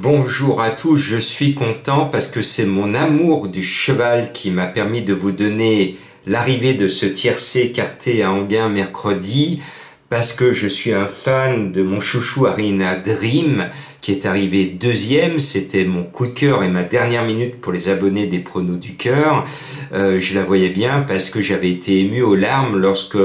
Bonjour à tous, je suis content parce que c'est mon amour du cheval qui m'a permis de vous donner l'arrivée de ce tiercé écarté à Enghien mercredi, parce que je suis un fan de mon chouchou Arena Dream qui est arrivé deuxième. C'était mon coup de cœur et ma dernière minute pour les abonnés des pronos du cœur. Je la voyais bien parce que j'avais été ému aux larmes lorsque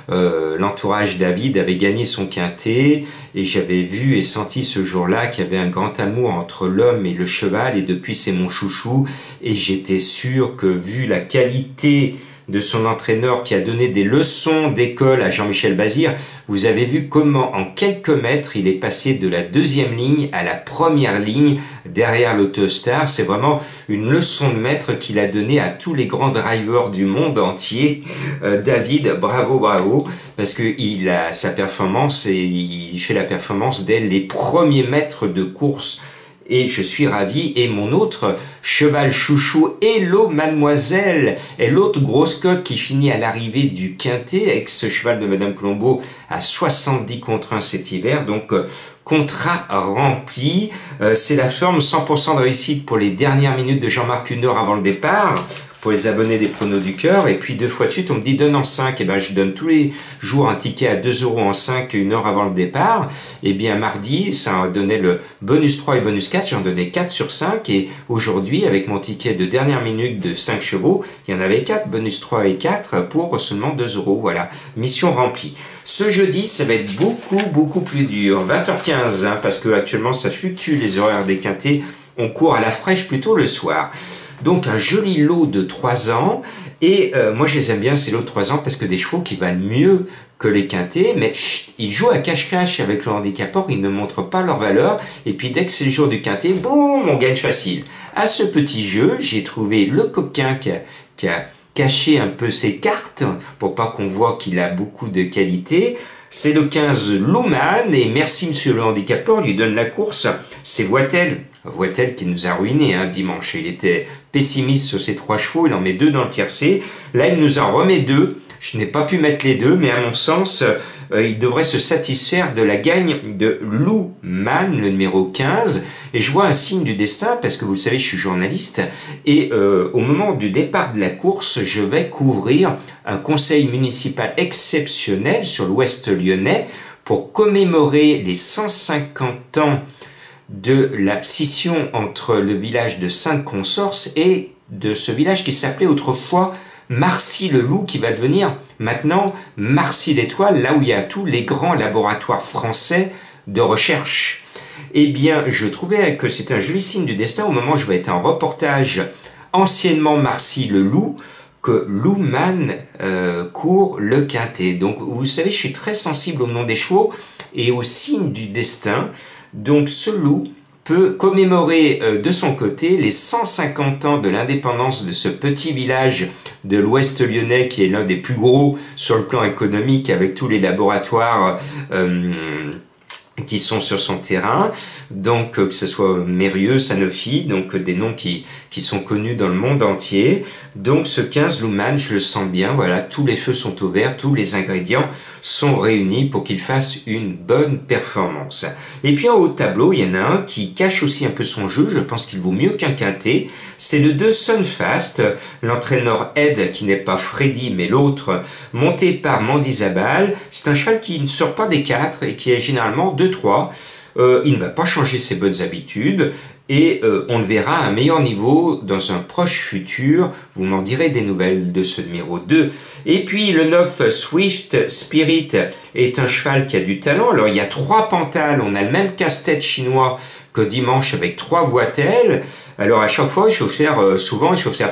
l'entourage David avait gagné son quintet, et j'avais vu et senti ce jour-là qu'il y avait un grand amour entre l'homme et le cheval, et depuis c'est mon chouchou, et j'étais sûr que vu la qualité de son entraîneur qui a donné des leçons d'école à Jean-Michel Bazir, vous avez vu comment en quelques mètres il est passé de la deuxième ligne à la première ligne derrière l'Autostar. C'est vraiment une leçon de maître qu'il a donnée à tous les grands drivers du monde entier. David, bravo, bravo, parce que il a sa performance et il fait la performance dès les premiers mètres de course. Et je suis ravi. Et mon autre cheval chouchou, Hello Mademoiselle, est l'autre grosse cote qui finit à l'arrivée du quintet avec ce cheval de Madame Colombo à 70 contre 1 cet hiver. Donc contrat rempli. C'est la forme 100% de réussite pour les dernières minutes de Jean-Marc Huneur avant le départ, pour les abonnés des pronos du cœur. Et puis deux fois de suite, on me dit donne en 5. Et ben je donne tous les jours un ticket à 2 € en 5, une heure avant le départ. Et bien mardi, ça donnait le bonus 3 et bonus 4. J'en donnais 4 sur 5. Et aujourd'hui, avec mon ticket de dernière minute de 5 chevaux, il y en avait 4, bonus 3 et 4 pour seulement 2 €. Voilà, mission remplie. Ce jeudi, ça va être beaucoup plus dur. 20h15, hein, parce que actuellement ça fluctue les horaires des quintets. On court à la fraîche plutôt le soir. Donc un joli lot de 3 ans, et moi je les aime bien ces lots de 3 ans parce que des chevaux qui valent mieux que les quintés, mais ils jouent à cache-cache avec le handicapeur, ils ne montrent pas leur valeur, et puis dès que c'est le jour du quintet, boum, on gagne facile. À ce petit jeu, j'ai trouvé le coquin qui a caché un peu ses cartes pour pas qu'on voit qu'il a beaucoup de qualité. C'est le 15 Louman, et merci monsieur le handicapeur, lui donne la course. C'est Voitel qui nous a ruiné dimanche. Il était pessimiste sur ses 3 chevaux, il en met 2 dans le tiercé. Là, il nous en remet 2. Je n'ai pas pu mettre les 2, mais à mon sens, il devrait se satisfaire de la gagne de Louman, le numéro 15. Et je vois un signe du destin, parce que vous le savez, je suis journaliste, et au moment du départ de la course, je vais couvrir un conseil municipal exceptionnel sur l'ouest lyonnais pour commémorer les 150 ans de la scission entre le village de Sainte-Consorce et de ce village qui s'appelait autrefois Marcy-le-Loup, qui va devenir maintenant Marcy-l'Étoile, là où il y a tous les grands laboratoires français de recherche. Eh bien, je trouvais que c'est un joli signe du destin au moment où je vais être en reportage anciennement Marcy-le-Loup, que Louman court le quintet. Donc, vous savez, je suis très sensible au nom des chevaux et au signe du destin. Donc, ce loup peut commémorer de son côté les 150 ans de l'indépendance de ce petit village de l'ouest lyonnais qui est l'un des plus gros sur le plan économique, avec tous les laboratoires qui sont sur son terrain, donc que ce soit Mérieux, Sanofi, donc des noms qui sont connus dans le monde entier. Donc ce 15 Louman, je le sens bien, voilà, tous les feux sont au vert, tous les ingrédients sont réunis pour qu'il fasse une bonne performance. Et puis en haut de tableau, il y en a un qui cache aussi un peu son jeu, je pense qu'il vaut mieux qu'un quintet, c'est le 2 Sunfast, l'entraîneur Ed, qui n'est pas Freddy mais l'autre, monté par Mandizabal. C'est un cheval qui ne sort pas des 4 et qui est généralement 2-3. Il ne va pas changer ses bonnes habitudes, et on le verra à un meilleur niveau dans un proche futur. Vous m'en direz des nouvelles de ce numéro 2. Et puis le 9 Swift Spirit est un cheval qui a du talent. Alors il y a 3 pantales, on a le même casse-tête chinois que dimanche avec 3 Voitel. Alors à chaque fois, il faut faire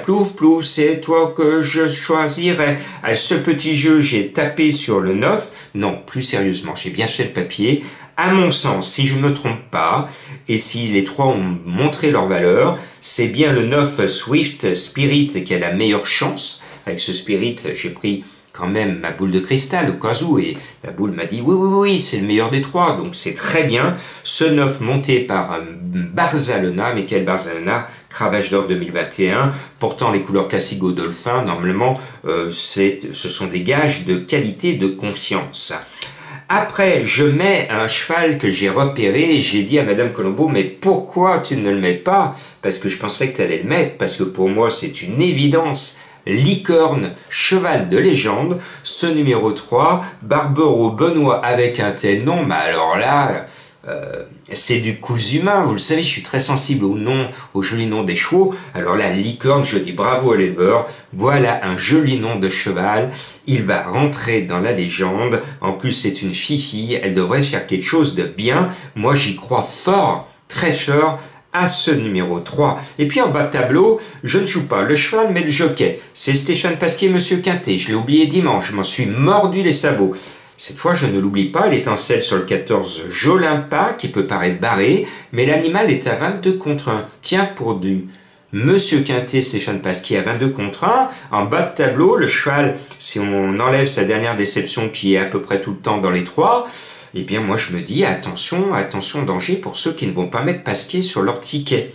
plouf plouf, c'est toi que je choisirais. À ce petit jeu, j'ai tapé sur le 9. Non, plus sérieusement, j'ai bien fait le papier. À mon sens, si je ne me trompe pas, et si les 3 ont montré leur valeur, c'est bien le 9 Swift Spirit qui a la meilleure chance. Avec ce Spirit, j'ai pris quand même ma boule de cristal au cas où, et la boule m'a dit oui, c'est le meilleur des 3, donc c'est très bien. Ce 9 monté par Barzalona, Michael Barzalona, Cravache d'or 2021, portant les couleurs classiques au dauphin, normalement ce sont des gages de qualité, de confiance. Après, je mets un cheval que j'ai repéré et j'ai dit à Madame Colombo, mais pourquoi tu ne le mets pas? Parce que je pensais que tu allais le mettre, parce que pour moi c'est une évidence. Licorne, cheval de légende, ce numéro 3, Barbero Benoît avec un tel nom, mais alors là, c'est du cousu humain. Vous le savez, je suis très sensible au nom, au joli nom des chevaux. Alors là, Licorne, je dis bravo à l'éleveur. Voilà un joli nom de cheval. Il va rentrer dans la légende. En plus, c'est une fifi. Elle devrait faire quelque chose de bien. Moi, j'y crois fort, très fort, à ce numéro 3. Et puis en bas de tableau, je ne joue pas le cheval, mais le jockey. C'est Stéphane Pasquier, Monsieur Quintet. Je l'ai oublié dimanche. Je m'en suis mordu les sabots. Cette fois, je ne l'oublie pas, elle est en selle sur le 14 Jolimpa, qui peut paraître barré, mais l'animal est à 22 contre 1. Tiens, pour du Monsieur Quintet, Stéphane Pasquier à 22 contre 1. En bas de tableau, le cheval, si on enlève sa dernière déception qui est à peu près tout le temps dans les 3, eh bien moi je me dis attention, attention, danger pour ceux qui ne vont pas mettre Pasquier sur leur ticket.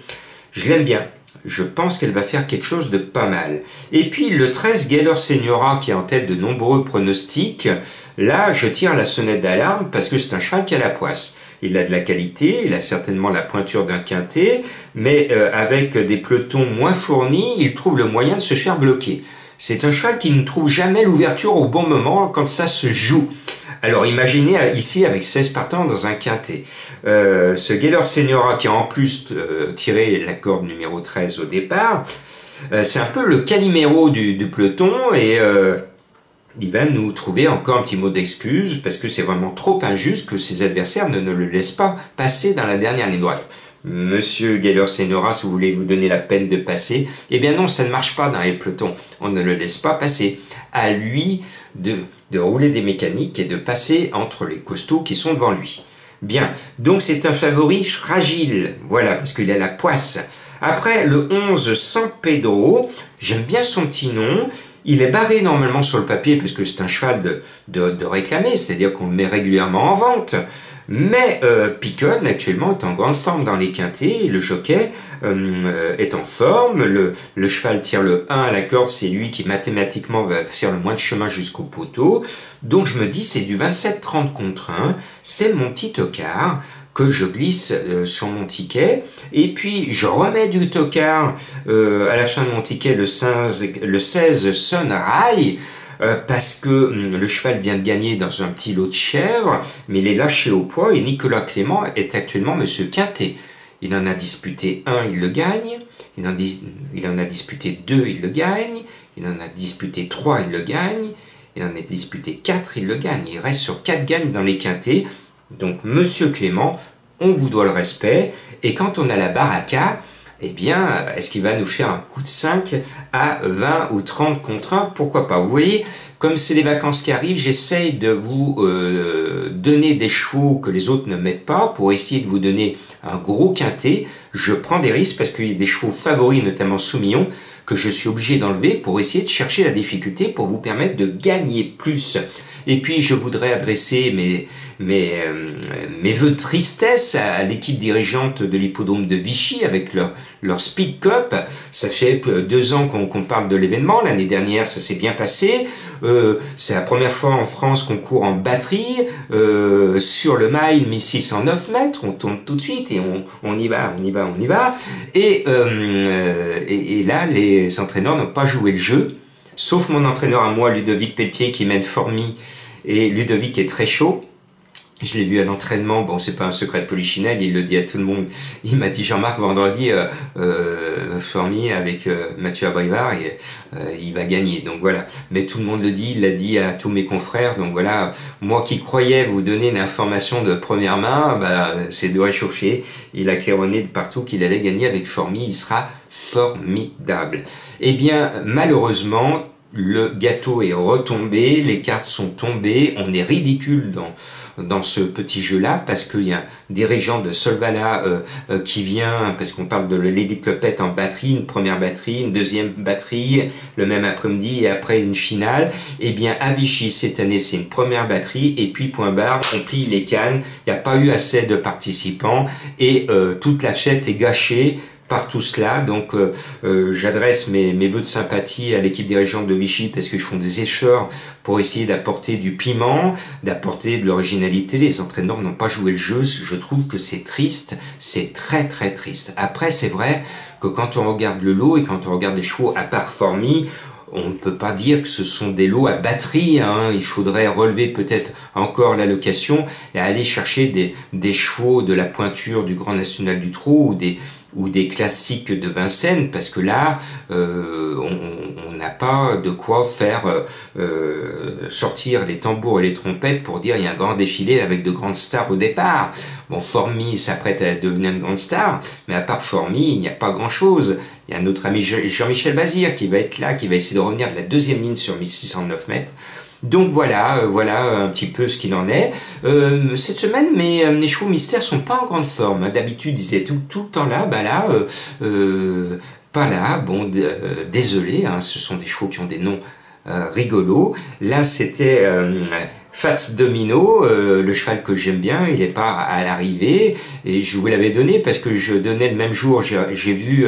Je l'aime bien. Je pense qu'elle va faire quelque chose de pas mal. Et puis le 13 Geller Seniora qui est en tête de nombreux pronostics, là je tire la sonnette d'alarme parce que c'est un cheval qui a la poisse. Il a de la qualité, il a certainement la pointure d'un quintet, mais avec des pelotons moins fournis, il trouve le moyen de se faire bloquer. C'est un cheval qui ne trouve jamais l'ouverture au bon moment quand ça se joue. Alors imaginez ici avec 16 partants dans un quintet. Ce Geller Seniora qui a en plus tiré la corde numéro 13 au départ, c'est un peu le Calimero du peloton et il va nous trouver encore un petit mot d'excuse parce que c'est vraiment trop injuste que ses adversaires ne le laissent pas passer dans la dernière ligne droite. Monsieur Geller Seniora, si vous voulez vous donner la peine de passer, eh bien non, ça ne marche pas dans les pelotons. On ne le laisse pas passer. À lui de rouler des mécaniques et de passer entre les costauds qui sont devant lui. Bien, donc c'est un favori fragile, voilà, parce qu'il a la poisse. Après, le 11 San Pedro, j'aime bien son petit nom. Il est barré normalement sur le papier parce que c'est un cheval de réclamer, c'est-à-dire qu'on le met régulièrement en vente. Mais Picon actuellement est en grande forme dans les quintets, le jockey est en forme, le cheval tire le 1 à la corde, c'est lui qui mathématiquement va faire le moins de chemin jusqu'au poteau. Donc je me dis c'est du 27-30 contre 1, c'est mon petit tocard que je glisse sur mon ticket, et puis je remets du tocard à la fin de mon ticket le 16 Sunrise, parce que le cheval vient de gagner dans un petit lot de chèvres, mais il est lâché au poids et Nicolas Clément est actuellement Monsieur Quintet. Il en a disputé 1, il le gagne, il en a disputé 2, il le gagne, il en a disputé 3, il le gagne, il en a disputé 4, il le gagne. Il reste sur 4 gagnes dans les quintets, donc Monsieur Clément, on vous doit le respect, et quand on a la baraka, eh bien, est-ce qu'il va nous faire un coup de 5 à 20 ou 30 contre 1? Pourquoi pas? Vous voyez, comme c'est les vacances qui arrivent, j'essaye de vous donner des chevaux que les autres ne mettent pas pour essayer de vous donner un gros quintet. Je prends des risques parce qu'il y a des chevaux favoris, notamment Soumillon, que je suis obligé d'enlever pour essayer de chercher la difficulté pour vous permettre de gagner plus. Et puis, je voudrais adresser mes vœux de tristesse à l'équipe dirigeante de l'hippodrome de Vichy avec leur Speed Cup. Ça fait 2 ans qu'on parle de l'événement. L'année dernière, ça s'est bien passé. C'est la première fois en France qu'on court en batterie sur le mile 1609 mètres. On tourne tout de suite et on y va. Et là, les entraîneurs n'ont pas joué le jeu. Sauf mon entraîneur à moi, Ludovic Pelletier, qui mène Formy. Et Ludovic est très chaud. Je l'ai vu à l'entraînement, bon c'est pas un secret de Polichinelle, il le dit à tout le monde. Il m'a dit Jean-Marc vendredi, Formy avec Mathieu Abrivard, il va gagner. Donc voilà, mais tout le monde le dit, il l'a dit à tous mes confrères. Donc voilà, moi qui croyais vous donner une information de première main, c'est de réchauffer. Il a claironné de partout qu'il allait gagner avec Formy, il sera formidable. Eh bien malheureusement, le gâteau est retombé, les cartes sont tombées, on est ridicule dans ce petit jeu-là, parce qu'il y a un dirigeant de Solvala qui vient, parce qu'on parle de Lady Clopette en batterie, une première batterie, une deuxième batterie, le même après-midi, et après une finale. Eh bien, à Vichy, cette année, c'est une première batterie, et puis point barre, on plie les cannes, il n'y a pas eu assez de participants, et toute la fête est gâchée par tout cela. Donc j'adresse mes vœux de sympathie à l'équipe dirigeante de Vichy parce qu'ils font des efforts pour essayer d'apporter du piment, d'apporter de l'originalité. Les entraîneurs n'ont pas joué le jeu. Je trouve que c'est triste, c'est très très triste. Après, c'est vrai que quand on regarde le lot et quand on regarde les chevaux à part Formy, on ne peut pas dire que ce sont des lots à batterie, hein. Il faudrait relever peut-être encore l'allocation et aller chercher des chevaux de la pointure du Grand National du Trot ou des classiques de Vincennes, parce que là, on n'a pas de quoi faire sortir les tambours et les trompettes pour dire il y a un grand défilé avec de grandes stars au départ. Bon, Formy s'apprête à devenir une grande star, mais à part Formy, il n'y a pas grand-chose. Il y a notre ami Jean-Michel Bazir qui va être là, qui va essayer de revenir de la deuxième ligne sur 1609 mètres. Donc voilà, voilà un petit peu ce qu'il en est. Cette semaine, mes chevaux mystères sont pas en grande forme. D'habitude, ils étaient tout le temps là. Bah là, pas là. Bon, désolé, hein, ce sont des chevaux qui ont des noms rigolos. Là, c'était Fats Domino, le cheval que j'aime bien. Il n'est pas à l'arrivée et je vous l'avais donné parce que je donnais le même jour. J'ai vu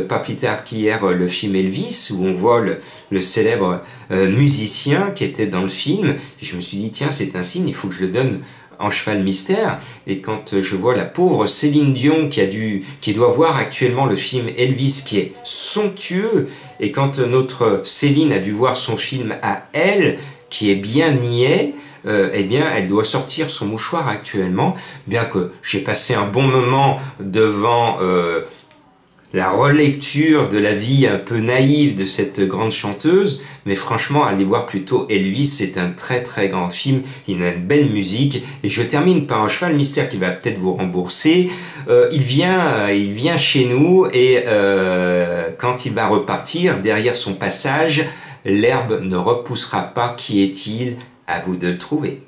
pas plus tard qu'hier le film Elvis où on voit le célèbre musicien qui était dans le film. Et je me suis dit tiens, c'est un signe, il faut que je le donne en cheval mystère. Et quand je vois la pauvre Céline Dion qui doit voir actuellement le film Elvis qui est somptueux, et quand notre Céline a dû voir son film à elle qui est bien niais, eh bien elle doit sortir son mouchoir actuellement, bien que j'ai passé un bon moment devant la relecture de la vie un peu naïve de cette grande chanteuse, mais franchement, allez voir plutôt Elvis, c'est un très très grand film, il a une belle musique, et je termine par un cheval mystère qui va peut-être vous rembourser. Il vient chez nous, et quand il va repartir, derrière son passage, l'herbe ne repoussera pas. Qui est-il? À vous de le trouver.